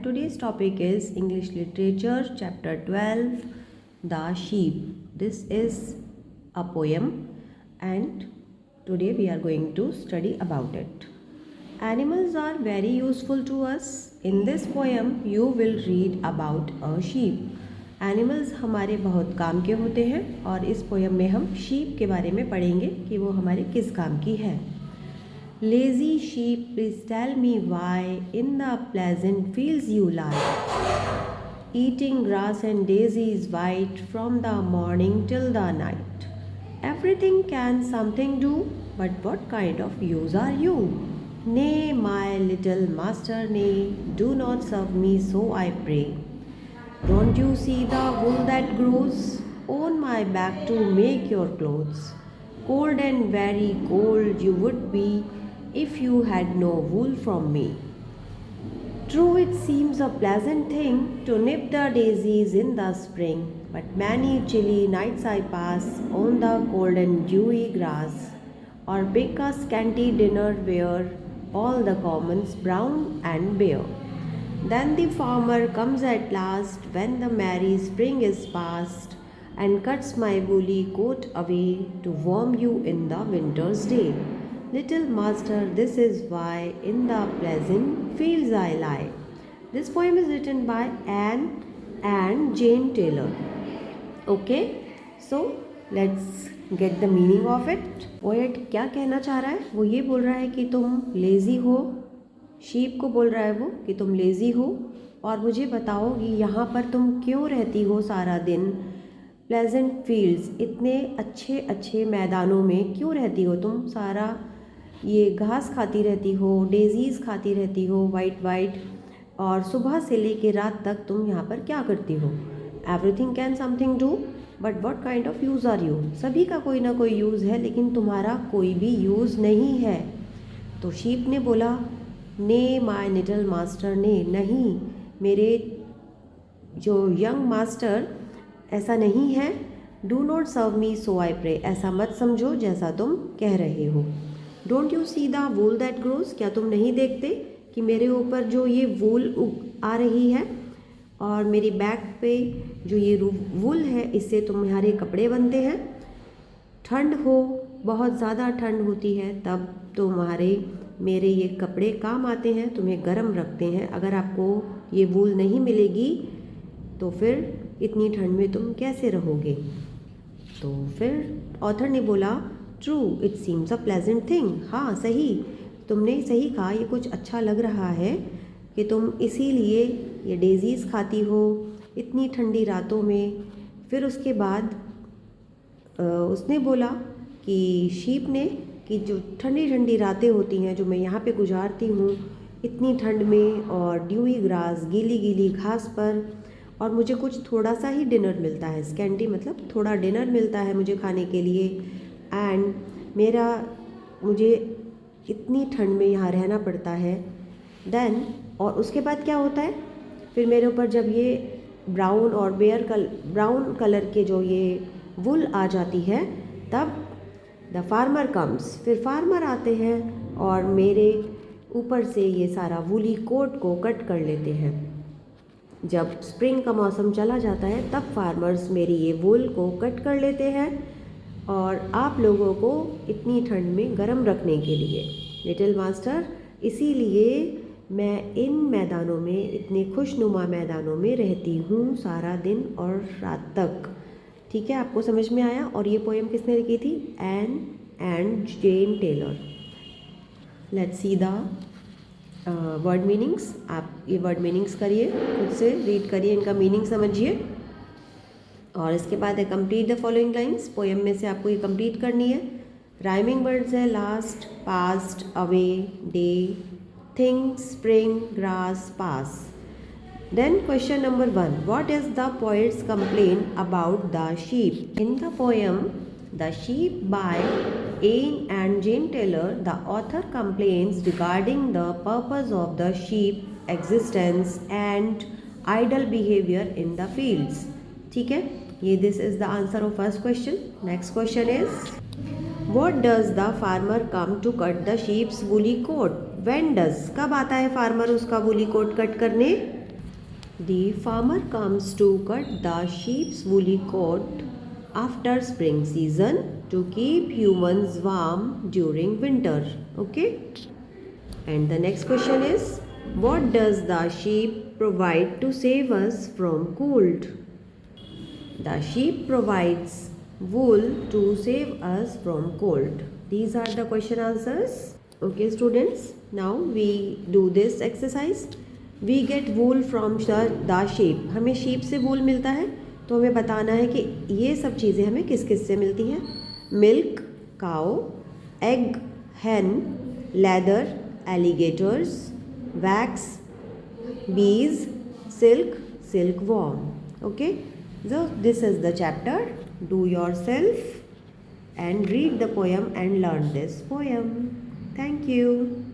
Today's topic is English Literature, Chapter 12, The Sheep. This is a poem, and today we are going to study about it. Animals are very useful to us. In this poem, you will read about a sheep. Animals हमारे बहुत काम के होते हैं और इस poem में हम sheep के बारे में पढ़ेंगे कि वो हमारे किस काम की है. Lazy sheep, please tell me why in the pleasant fields you lie, eating grass and daisies white from the morning till the night. Everything can something do, but what kind of use are you? Nay, my little master, nay, do not serve me so I pray. Don't you see the wool that grows on my back to make your clothes? Cold and very cold you would be if you had no wool from me. True, it seems a pleasant thing to nip the daisies in the spring, but many chilly nights I pass on the cold and dewy grass, or pick a scanty dinner where all the commons brown and bare. Then the farmer comes at last when the merry spring is past, and cuts my woolly coat away to warm you in the winter's day. Little master, this is why in the pleasant fields I lie. This poem is written by Anne and Jane Taylor. Okay, so let's get the meaning of it. Poet क्या कहना चाह रहा है? वो ये बोल रहा है कि तुम लेज़ी हो. शीप को बोल रहा है वो कि तुम लेज़ी हो और मुझे बताओ कि यहाँ पर तुम क्यों रहती हो सारा दिन. प्लेजेंट फील्ड्स, इतने अच्छे अच्छे मैदानों में क्यों रहती हो तुम. सारा ये घास खाती रहती हो, डेजीज़ खाती रहती हो वाइट वाइट, और सुबह से लेके रात तक तुम यहाँ पर क्या करती हो. Everything can something do, but what kind of use are you. सभी का कोई ना कोई यूज़ है, लेकिन तुम्हारा कोई भी यूज़ नहीं है. तो शीप ने बोला, ने माय लिटिल मास्टर, ने नहीं मेरे जो यंग मास्टर, ऐसा नहीं है. Do not serve me so I pray, ऐसा मत समझो जैसा तुम कह रहे हो. Don't you see the wool that grows, क्या तुम नहीं देखते कि मेरे ऊपर जो ये वूल आ रही है और मेरी बैक पे जो ये वूल है, इससे तुम्हारे कपड़े बनते हैं. ठंड हो, बहुत ज़्यादा ठंड होती है, तब तुम्हारे मेरे ये कपड़े काम आते हैं, तुम्हें गर्म रखते हैं. अगर आपको ये वूल नहीं मिलेगी तो फिर इतनी ठंड में तुम कैसे रहोगे. तो फिर ऑथर ने बोला, true, it seems a pleasant thing. हाँ सही, तुमने सही कहा, ये कुछ अच्छा लग रहा है कि तुम इसीलिए ये डेजीज़ खाती हो इतनी ठंडी रातों में. फिर उसके बाद उसने बोला कि शीप ने कि जो ठंडी ठंडी रातें होती हैं जो मैं यहाँ पे गुजारती हूँ इतनी ठंड में, और ड्यूई ग्रास, गीली गीली घास पर, और मुझे कुछ थोड़ा सा ही डिनर मिलता है. स्कैंटी मतलब थोड़ा डिनर मिलता है मुझे खाने के लिए. एंड मुझे इतनी ठंड में यहाँ रहना पड़ता है. देन और उसके बाद क्या होता है, फिर मेरे ऊपर जब ये ब्राउन कलर के जो ये वुल आ जाती है, तब द फार्मर कम्स, फिर फार्मर आते हैं और मेरे ऊपर से ये सारा वूली कोट को कट कर लेते हैं. जब स्प्रिंग का मौसम चला जाता है तब फार्मर्स मेरी ये वूल को कट कर लेते हैं और आप लोगों को इतनी ठंड में गर्म रखने के लिए. लिटिल मास्टर, इसीलिए मैं इन मैदानों में, इतने खुशनुमा मैदानों में रहती हूँ सारा दिन और रात तक. ठीक है, आपको समझ में आया. और ये पोएम किसने लिखी थी? Ann and Jane Taylor. Let's see the word meanings. आप ये वर्ड मीनिंग्स करिए, खुद से रीड करिए, इनका मीनिंग समझिए, और इसके बाद है complete the following lines. Poem में से आपको ये कंप्लीट करनी है. राइमिंग वर्ड्स है last, past, away, day, thing, spring, grass, pass. Then question number 1. What is the poet's complaint about the sheep? In the poem The Sheep by Anne and Jane Taylor, the author complains regarding the purpose of the sheep existence and idle behavior in the fields. ठीक है, ये this is the answer of first question. Next question is, what does the farmer come to cut the sheep's woolly coat? When does, कब आता है farmer उसका woolly coat cut करने? The farmer comes to cut the sheep's woolly coat after spring season to keep humans warm during winter. Okay? And the next question is, what does the sheep provide to save us from cold? The sheep provides wool to save us from cold. These are the question answers. Okay students, now we do this exercise. We get wool from the sheep. हमें sheep से wool मिलता है, तो हमें बताना है कि ये सब चीज़ें हमें किस किस से मिलती हैं. Milk, cow, egg, hen, leather, alligators, wax, bees, silk, silkworm. Okay, so this is the chapter. Do yourself and read the poem and learn this poem. Thank you.